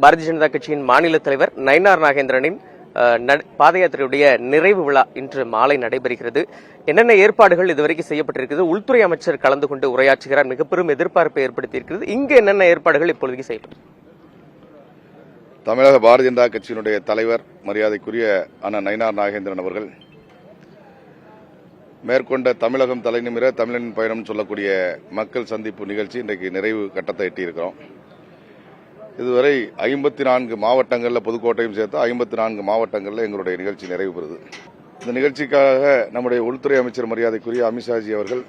பாரதிய ஜனதா கட்சியின் மாநில தலைவர் நயினார் நாகேந்திரனின் பாத யாத்திரையுடைய நிறைவு விழா இன்று மாலை நடைபெறுகிறது. என்னென்ன ஏற்பாடுகள் இதுவரைக்கும் செய்யப்பட்டிருக்கிறது? உள்துறை அமைச்சர் கலந்து கொண்டு உரையாற்றுகிறார். மிக பெரும் எதிர்பார்ப்பை ஏற்படுத்தியிருக்கிறது. இங்கு என்னென்ன ஏற்பாடுகள் இப்பொழுது செய்யப்படும்? தமிழக பாரதிய ஜனதா கட்சியினுடைய தலைவர் மரியாதைக்குரிய அண்ணன் நயினார் நாகேந்திரன் அவர்கள் மேற்கொண்ட தமிழகம் தலைநிமிர தமிழனின் பயணம் சொல்லக்கூடிய மக்கள் சந்திப்பு நிகழ்ச்சி இன்றைக்கு நிறைவு கட்டத்தை எட்டியிருக்கிறோம். இதுவரை 54 மாவட்டங்களில், புதுக்கோட்டையும் சேர்த்து 54 மாவட்டங்களில் எங்களுடைய நிகழ்ச்சி நிறைவு பெறுது. இந்த நிகழ்ச்சிக்காக நம்முடைய உள்துறை அமைச்சர் மரியாதைக்குரிய அமித்ஷாஜி அவர்கள்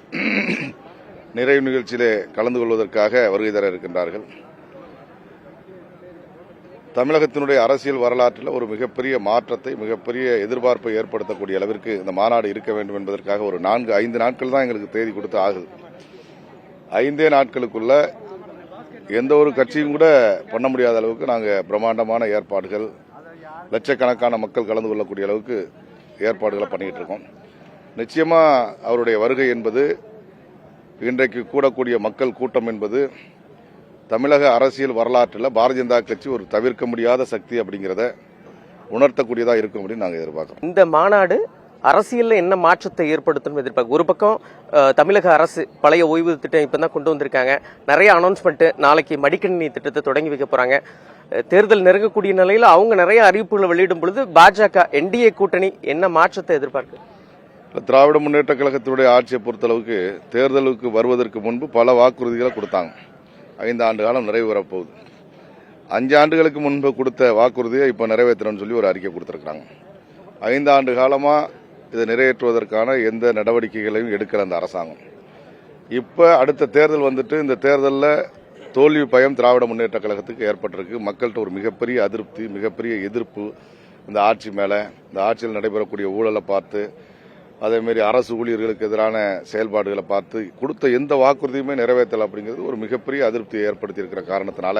நிறைவு நிகழ்ச்சியிலே கலந்து கொள்வதற்காக வருகை தர இருக்கின்றார்கள். தமிழகத்தினுடைய அரசியல் வரலாற்றில் ஒரு மிகப்பெரிய மாற்றத்தை, மிகப்பெரிய எதிர்பார்ப்பை ஏற்படுத்தக்கூடிய அளவிற்கு இந்த மாநாடு இருக்க வேண்டும் என்பதற்காக ஒரு 4-5 நாட்கள் தான் எங்களுக்கு தேதி கொடுத்து ஆகுது. 5 நாட்களுக்குள்ள எந்த ஒரு கட்சியும் கூட பண்ண முடியாத அளவுக்கு நாங்கள் பிரம்மாண்டமான ஏற்பாடுகள், லட்சக்கணக்கான மக்கள் கலந்து கொள்ளக்கூடிய அளவுக்கு ஏற்பாடுகளை பண்ணிட்டு இருக்கோம். நிச்சயமா அவருடைய வருகை என்பது, இன்றைக்கு கூடக்கூடிய மக்கள் கூட்டம் என்பது தமிழக அரசியல் வரலாற்றில் பாரதிய ஜனதா கட்சி ஒரு தவிர்க்க முடியாத சக்தி அப்படிங்கிறத உணர்த்தக்கூடியதா இருக்கும் அப்படின்னு நாங்கள் எதிர்பார்க்கிறோம். இந்த மாநாடு அரசியல்ல என்ன மாற்றத்தை ஏற்படுத்தும் எதிர்பார்க்க? ஒரு பக்கம் தமிழக அரசு பழைய ஓய்வு திட்டம் இப்பதான் கொண்டு வந்திருக்காங்க. நிறைய அனௌன்ஸ்மெண்ட், நாளைக்கு மடிக்கணினி திட்டத்தை தொடங்கி வைக்க போறாங்க. தேர்தல் நெருங்கக்கூடிய நிலையில அவங்க நிறைய அறிவிப்புகளை வெளியிடும் பொழுது பாஜக என்டிஏ கூட்டணி என்ன மாற்றத்தை எதிர்பார்க்க? திராவிட முன்னேற்ற கழகத்தினுடைய ஆட்சியை பொறுத்தளவுக்கு தேர்தலுக்கு வருவதற்கு முன்பு பல வாக்குறுதிகளை கொடுத்தாங்க. 5 ஆண்டு காலம் நிறைவு வரப்போகுது. 5 ஆண்டுகளுக்கு முன்பு கொடுத்த வாக்குறுதியை இப்ப நிறைவேற்றணும்னு சொல்லி ஒரு அறிக்கை கொடுத்திருக்காங்க. 5 ஆண்டு காலமா இதை நிறைவேற்றுவதற்கான எந்த நடவடிக்கைகளையும் எடுக்கிற அந்த அரசாங்கம் இப்ப அடுத்த தேர்தல் வந்துட்டு, இந்த தேர்தலில் தோல்வி பயம் திராவிட முன்னேற்ற கழகத்துக்கு ஏற்பட்டிருக்கு. மக்கள்கிட்ட ஒரு மிகப்பெரிய அதிருப்தி, மிகப்பெரிய எதிர்ப்பு இந்த ஆட்சி மேல. இந்த ஆட்சியில் நடைபெறக்கூடிய ஊழலை பார்த்து, அதேமாரி அரசு ஊழியர்களுக்கு எதிரான செயல்பாடுகளை பார்த்து கொடுத்த எந்த வாக்குறுதியுமே நிறைவேற்றல அப்படிங்கிறது ஒரு மிகப்பெரிய அதிருப்தியை ஏற்படுத்தி இருக்கிற காரணத்தினால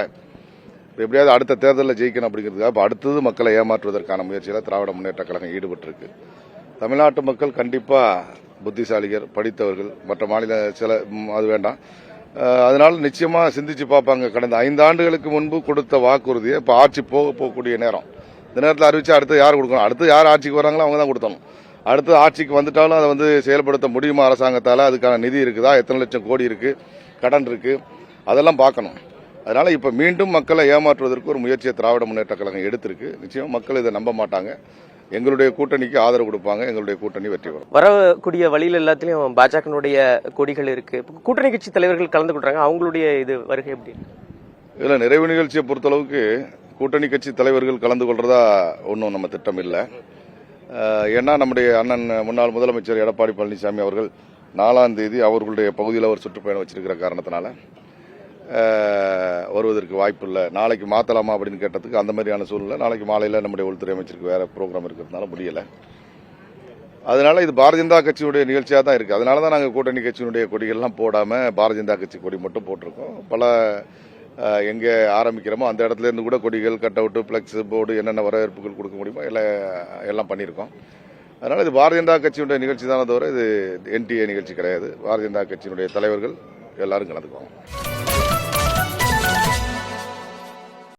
எப்படியாவது அடுத்த தேர்தலில் ஜெயிக்கணும் அப்படிங்கிறதுக்காக இப்ப அடுத்தது மக்களை ஏமாற்றுவதற்கான முயற்சியில் திராவிட முன்னேற்ற கழகம் ஈடுபட்டிருக்கு. தமிழ்நாட்டு மக்கள் கண்டிப்பா புத்திசாலிகள், படித்தவர்கள், மற்ற மாநில சில அது வேண்டாம். அதனால நிச்சயமா சிந்திச்சு பார்ப்பாங்க. கடந்த 5 ஆண்டுகளுக்கு முன்பு கொடுத்த வாக்குறுதியை இப்ப ஆட்சி போகக்கூடிய நேரம், இந்த நேரத்தில் அறிவிச்சு அடுத்து யார் கொடுக்கணும், அடுத்து யார் ஆட்சிக்கு வராங்களோ அவங்க தான் கொடுத்தணும். அடுத்து ஆட்சிக்கு வந்துட்டாலும் அதை செயல்படுத்த முடியுமா அரசாங்கத்தால? அதுக்கான நிதி இருக்குதா? எத்தனை லட்சம் கோடி இருக்கு, கடன் இருக்கு, அதெல்லாம் பார்க்கணும். அதனால இப்ப மீண்டும் மக்களை ஏமாற்றுவதற்கு ஒரு முயற்சியை திராவிட முன்னேற்ற கழகம் எடுத்திருக்கு. நிச்சயம் மக்கள் இதை நம்ப மாட்டாங்க. எங்களுடைய கூட்டணிக்கு ஆதரவு கொடுப்பாங்க. எங்களுடைய கூட்டணி வெற்றி பெறும். வரக்கூடிய வழியில் எல்லாத்திலையும் பாஜகனுடைய கொடிகள் இருக்கு. கூட்டணி கட்சி தலைவர்கள் கலந்து கொள்றாங்க. அவங்களுடைய இது வருகை எப்படி? இதுல நிறைவு நிகழ்ச்சியை பொறுத்தளவுக்கு கூட்டணி கட்சி தலைவர்கள் கலந்து கொள்றதா ஒன்றும் நம்ம திட்டம் இல்லை. ஏன்னா நம்முடைய அண்ணன் முன்னாள் முதலமைச்சர் எடப்பாடி பழனிசாமி அவர்கள் 4ஆம் தேதி அவர்களுடைய பகுதியில் ஒரு சுற்றுப்பயணம் வச்சிருக்கிற காரணத்தினால வருவதற்கு வாய்ப்பு இல்லை. நாளைக்கு மாத்தலாமா அப்படின்னு கேட்டதுக்கு அந்த மாதிரியான சூழ்நிலை. நாளைக்கு மாலையில் நம்முடைய உள்துறை அமைச்சருக்கு வேற ப்ரோக்ராம் இருக்கிறதுனால முடியல. அதனால இது பாரதிய ஜனதா கட்சியுடைய நிகழ்ச்சியாக தான் இருக்கு. அதனால தான் நாங்கள் கூட்டணி கட்சியினுடைய கொடிகள்லாம் போடாம பாரதிய ஜனதா கட்சி கொடி மட்டும் போட்டிருக்கோம். பல எங்கே ஆரம்பிக்கிறோமோ அந்த இடத்துல இருந்து கூட கொடிகள், கட் அவுட், பிளக்ஸ், போர்டு, என்னென்ன வரவேற்புகள் கொடுக்க முடியுமோ எல்லாம் பண்ணியிருக்கோம். அதனால இது பாரதிய ஜனதா கட்சியினுடைய நிகழ்ச்சி தானே தவிர இது என்டிஏ நிகழ்ச்சி கிடையாது. பாரதிய ஜனதா கட்சியினுடைய தலைவர்கள் எல்லாரும் கலந்துக்குவாங்க.